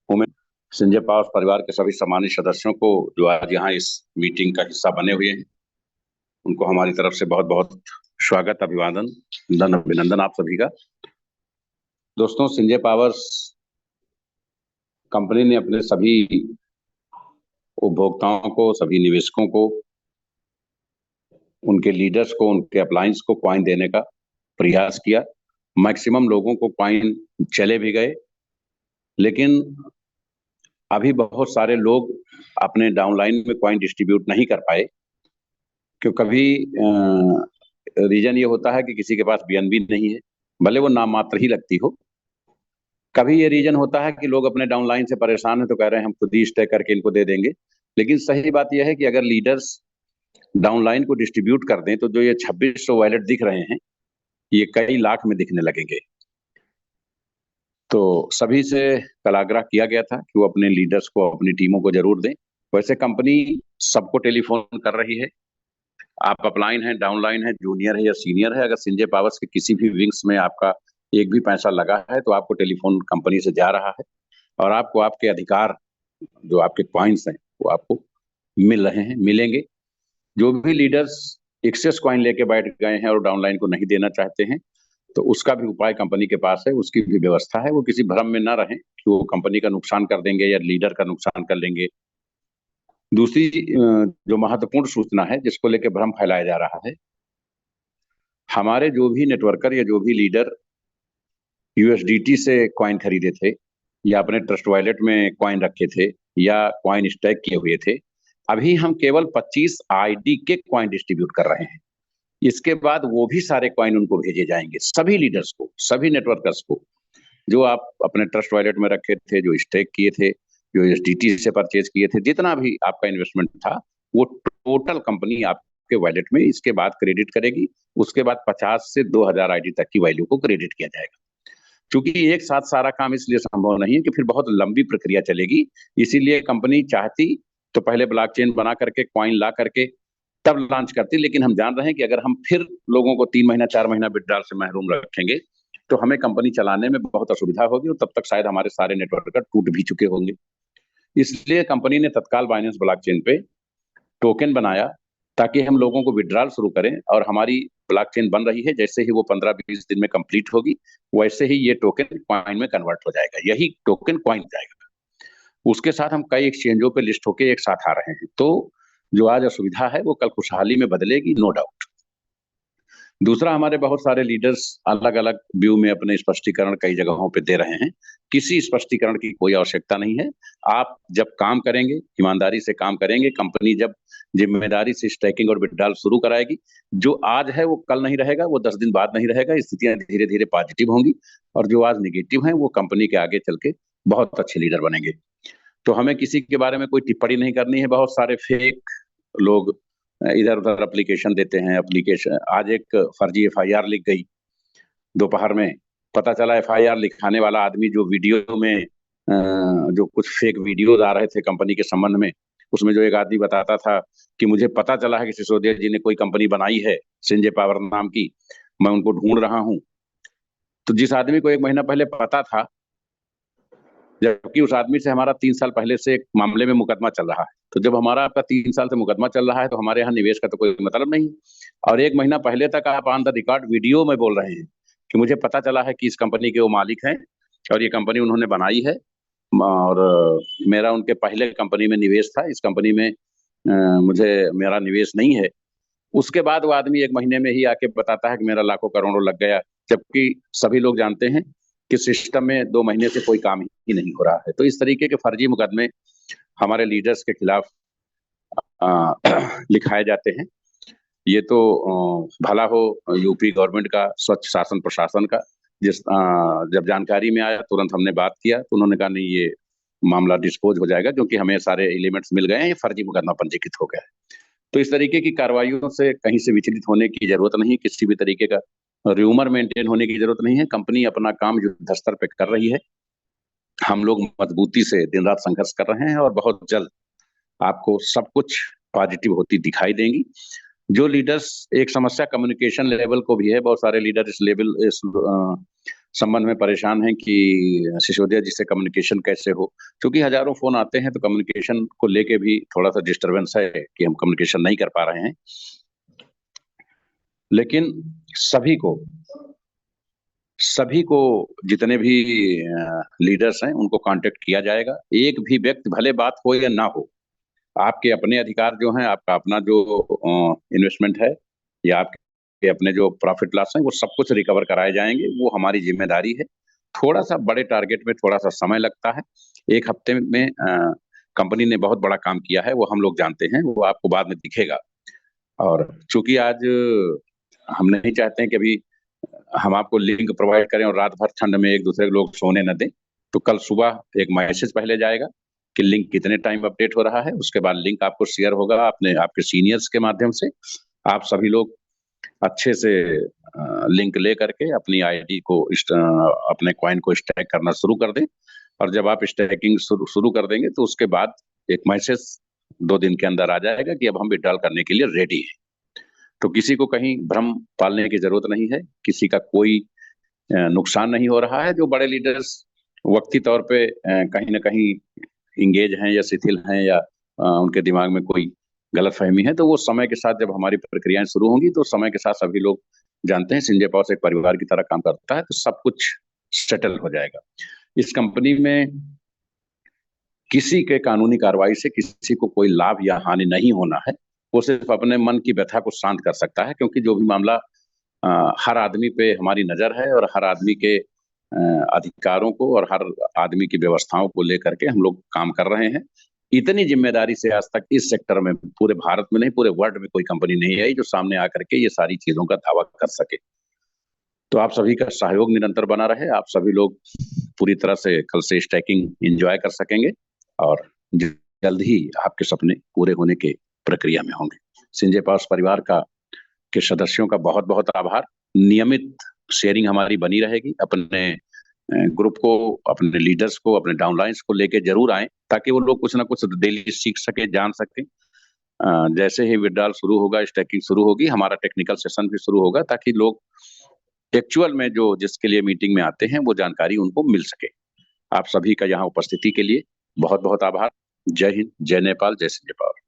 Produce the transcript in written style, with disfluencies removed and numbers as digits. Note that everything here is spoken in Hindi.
हूँ मैं संजय पावर परिवार के सभी सम्मानित सदस्यों को जो आज यहाँ इस मीटिंग का हिस्सा बने हुए हैं, उनको हमारी तरफ से बहुत बहुत स्वागत, अभिवादन, अभिनंदन आप सभी का। दोस्तों, संजय पावर्स कंपनी ने अपने सभी उपभोक्ताओं को, सभी निवेशकों को, उनके लीडर्स को, उनके अप्लायंस को कॉइन देने का प्रयास किया। मैक्सिमम लोगों को कॉइन चले भी गए, लेकिन अभी बहुत सारे लोग अपने डाउनलाइन में कॉइन डिस्ट्रीब्यूट नहीं कर पाए, क्योंकि कभी रीजन ये होता है कि किसी के पास बीएनबी नहीं है, भले वो नाम मात्र ही लगती हो। कभी ये रीजन होता है कि लोग अपने डाउनलाइन से परेशान है तो कह रहे हैं हम खुद ही स्टे करके इनको दे देंगे। लेकिन सही बात यह है कि अगर लीडर्स डाउनलाइन को डिस्ट्रीब्यूट कर दें तो जो ये 2600 वैलेट दिख रहे हैं, ये कई लाख में दिखने लगेंगे। तो सभी से कल आग्रह किया गया था कि वो अपने लीडर्स को, अपनी टीमों को जरूर दें। वैसे कंपनी सबको टेलीफोन कर रही है। आप अपलाइन है, डाउनलाइन है, जूनियर है या सीनियर है, अगर संजय पावर्स के किसी भी विंग्स में आपका एक भी पैसा लगा है तो आपको टेलीफोन कंपनी से जा रहा है और आपको आपके अधिकार, जो आपके कॉइन्स हैं, वो आपको मिल रहे हैं, मिलेंगे। जो भी लीडर्स एक्सेस कॉइन लेके बैठ गए हैं और डाउनलाइन को नहीं देना चाहते हैं, तो उसका भी उपाय कंपनी के पास है, उसकी भी व्यवस्था है। वो किसी भ्रम में ना रहें कि वो कंपनी का नुकसान कर देंगे या लीडर का नुकसान कर लेंगे। दूसरी जो महत्वपूर्ण सूचना है जिसको लेकर भ्रम फैलाया जा रहा है, हमारे जो भी नेटवर्कर या जो भी लीडर यूएसडीटी से कॉइन खरीदे थे या अपने ट्रस्ट वॉलेट में कॉइन रखे थे या कॉइन स्टैक किए हुए थे, अभी हम केवल 25 आईडी के कॉइन डिस्ट्रीब्यूट कर रहे हैं। इसके बाद वो भी सारे कॉइन उनको भेजे जाएंगे, सभी लीडर्स को, सभी नेटवर्कर्स को, जो आप अपने ट्रस्ट वॉलेट में रखे थे, जो स्टेक किए थे, जो एसडीटी से परचेज किए थे, जितना भी आपका इन्वेस्टमेंट था, वो टोटल कंपनी आपके वॉलेट में इसके बाद क्रेडिट करेगी। उसके बाद 50 से 2000 आईडी तक की वैल्यू को क्रेडिट किया जाएगा। क्योंकि एक साथ सारा काम इसलिए संभव नहीं है कि फिर बहुत लंबी प्रक्रिया चलेगी। इसीलिए कंपनी चाहती तो पहले ब्लॉकचेन बना करके, कॉइन ला करके तब लॉन्च करती, लेकिन हम जान रहे हैं कि अगर हम फिर लोगों को 3 महीना 4 महीना विड्रॉल से महरूम रखेंगे तो हमें कंपनी चलाने में बहुत असुविधा होगी और तब तक शायद हमारे सारे नेटवर्क टूट भी चुके होंगे। इसलिए कंपनी ने तत्काल बाइनेंस ब्लॉकचेन पे टोकन बनाया ताकि हम लोगों को विड्रॉल शुरू करें, और हमारी ब्लॉकचेन बन रही है। जैसे ही वो 15-20 दिन में कंप्लीट होगी, वैसे ही ये टोकन कॉइन में कन्वर्ट हो जाएगा, यही टोकन कॉइन जाएगा। उसके साथ हम कई एक्सचेंजों पे लिस्ट होके एक साथ आ रहे हैं, तो जो आज असुविधा है वो कल खुशहाली में बदलेगी, नो डाउट। दूसरा, हमारे बहुत सारे लीडर्स अलग अलग व्यू में अपने स्पष्टीकरण कई जगहों पे दे रहे हैं। किसी स्पष्टीकरण की कोई आवश्यकता नहीं है। आप जब काम करेंगे, ईमानदारी से काम करेंगे, कंपनी जब जिम्मेदारी से स्टैकिंग और विड्रॉल शुरू कराएगी, जो आज है वो कल नहीं रहेगा, वो 10 दिन बाद नहीं रहेगा। स्थितियां धीरे धीरे पॉजिटिव होंगी और जो आज निगेटिव है वो कंपनी के आगे चल के बहुत अच्छे लीडर बनेंगे। तो हमें किसी के बारे में कोई टिप्पणी नहीं करनी है। बहुत सारे फेक लोग इधर उधर एप्लीकेशन देते हैं। एप्लीकेशन, आज एक फर्जी एफआईआर लिख गई दोपहर में। पता चला एफआईआर लिखाने वाला आदमी जो वीडियो में जो कुछ फेक वीडियोज आ रहे थे कंपनी के संबंध में, उसमें जो एक आदमी बताता था कि मुझे पता चला है कि सिसोदिया जी ने कोई कंपनी बनाई है संजय पावर नाम की, मैं उनको ढूंढ रहा हूं। तो जिस आदमी को 1 महीना पहले पता था, जबकि उस आदमी से हमारा 3 साल पहले से एक मामले में मुकदमा चल रहा है, तो जब हमारा आपका 3 साल से मुकदमा चल रहा है तो हमारे यहाँ निवेश का तो कोई मतलब नहीं। और 1 महीना पहले तक आप ऑन द रिकॉर्ड वीडियो में बोल रहे हैं कि मुझे पता चला है कि इस कंपनी के वो मालिक हैं और ये कंपनी उन्होंने बनाई है, और मेरा उनके पहले कंपनी में निवेश था, इस कंपनी में मुझे मेरा निवेश नहीं है। उसके बाद वो आदमी 1 महीने में ही आके बताता है कि मेरा लाखों करोड़ों लग गया, जबकि सभी लोग जानते हैं कि सिस्टम में 2 महीने से कोई काम ही नहीं हो रहा है। तो इस तरीके के फर्जी मुकदमे हमारे लीडर्स के खिलाफ लिखाए जाते हैं। ये तो भला हो यूपी गवर्नमेंट का, स्वच्छ शासन प्रशासन का। जब जानकारी में आया तुरंत हमने बात किया, तो उन्होंने कहा नहीं, ये मामला डिस्पोज हो जाएगा क्योंकि हमें सारे एलिमेंट्स मिल गए हैं, ये फर्जी मुकदमा पंजीकृत हो गया है। तो इस तरीके की कार्रवाइयों से कहीं से विचलित होने की जरूरत नहीं, किसी भी तरीके का र्यूमर मेंटेन होने की जरूरत नहीं है। कंपनी अपना काम युद्ध स्तर पे कर रही है। हम लोग मजबूती से दिन रात संघर्ष कर रहे हैं और बहुत जल्द आपको सब कुछ पॉजिटिव होती दिखाई देंगी। जो लीडर्स, एक समस्या कम्युनिकेशन लेवल को भी है, बहुत सारे लीडर इस संबंध में परेशान हैं कि सिसोदिया जी से कम्युनिकेशन कैसे हो, क्योंकि हजारों फोन आते हैं तो कम्युनिकेशन को लेके भी थोड़ा सा डिस्टरबेंस है कि हम कम्युनिकेशन नहीं कर पा रहे हैं। लेकिन सभी को जितने भी लीडर्स हैं उनको कांटेक्ट किया जाएगा। एक भी व्यक्ति, भले बात हो या ना हो, आपके अपने अधिकार जो हैं, आपका अपना जो इन्वेस्टमेंट है या आपके अपने जो प्रॉफिट लॉस है, वो सब कुछ रिकवर कराए जाएंगे। वो हमारी जिम्मेदारी है। थोड़ा सा बड़े टारगेट में थोड़ा सा समय लगता है। एक हफ्ते में कंपनी ने बहुत बड़ा काम किया है, वो हम लोग जानते हैं, वो आपको बाद में दिखेगा। और चूंकि आज हम नहीं चाहते हैं कि अभी हम आपको लिंक प्रोवाइड करें और रात भर ठंड में एक दूसरे लोग सोने न दें, तो कल सुबह एक मैसेज पहले जाएगा कि लिंक कितने टाइम अपडेट हो रहा है। उसके बाद लिंक आपको शेयर होगा अपने आपके सीनियर्स के माध्यम से। आप सभी लोग अच्छे से लिंक ले करके अपनी आईडी को अपने कॉइन को स्टैक करना शुरू कर दें। और जब आप स्टैकिंग शुरू कर देंगे तो उसके बाद एक मैसेज 2 दिन के अंदर आ जाएगा कि अब हम विड्रॉल करने के लिए रेडी हैं। तो किसी को कहीं भ्रम पालने की जरूरत नहीं है, किसी का कोई नुकसान नहीं हो रहा है। जो बड़े लीडर्स वक्ती तौर पे कहीं ना कहीं इंगेज हैं या शिथिल हैं या उनके दिमाग में कोई गलत फहमी है, तो वो समय के साथ जब हमारी प्रक्रियाएं शुरू होंगी तो समय के साथ सभी लोग जानते हैं संजय पावर एक परिवार की तरह काम करता है, तो सब कुछ सेटल हो जाएगा। इस कंपनी में किसी के कानूनी कार्रवाई से किसी को कोई लाभ या हानि नहीं होना है। वो सिर्फ अपने मन की व्यथा को शांत कर सकता है, क्योंकि जो भी मामला हर आदमी पे हमारी नजर है और हर आदमी के अधिकारों को और हर आदमी की व्यवस्थाओं को लेकर के हम लोग काम कर रहे हैं। इतनी जिम्मेदारी से आज तक इस सेक्टर में पूरे भारत में नहीं, पूरे वर्ल्ड में कोई कंपनी नहीं आई जो सामने आकर के ये सारी चीजों का दावा कर सके। तो आप सभी का सहयोग निरंतर बना रहे। आप सभी लोग पूरी तरह से कल से स्टैकिंग एंजॉय कर सकेंगे और जल्द ही आपके सपने पूरे होने के प्रक्रिया में होंगे। संजय पावर्स परिवार के सदस्यों का बहुत बहुत आभार। नियमित शेयरिंग हमारी बनी रहेगी। अपने ग्रुप को, अपने लीडर्स को, अपने डाउनलाइंस को लेके जरूर आए, ताकि वो लोग कुछ ना कुछ डेली सीख सके, जान सके। जैसे ही विड्रॉल शुरू होगा, स्टैकिंग शुरू होगी, हमारा टेक्निकल सेशन भी शुरू होगा, ताकि लोग एक्चुअल में जो जिसके लिए मीटिंग में आते हैं वो जानकारी उनको मिल सके। आप सभी का यहाँ उपस्थिति के लिए बहुत बहुत आभार। जय हिंद, जय नेपाल, जय संजय पावर।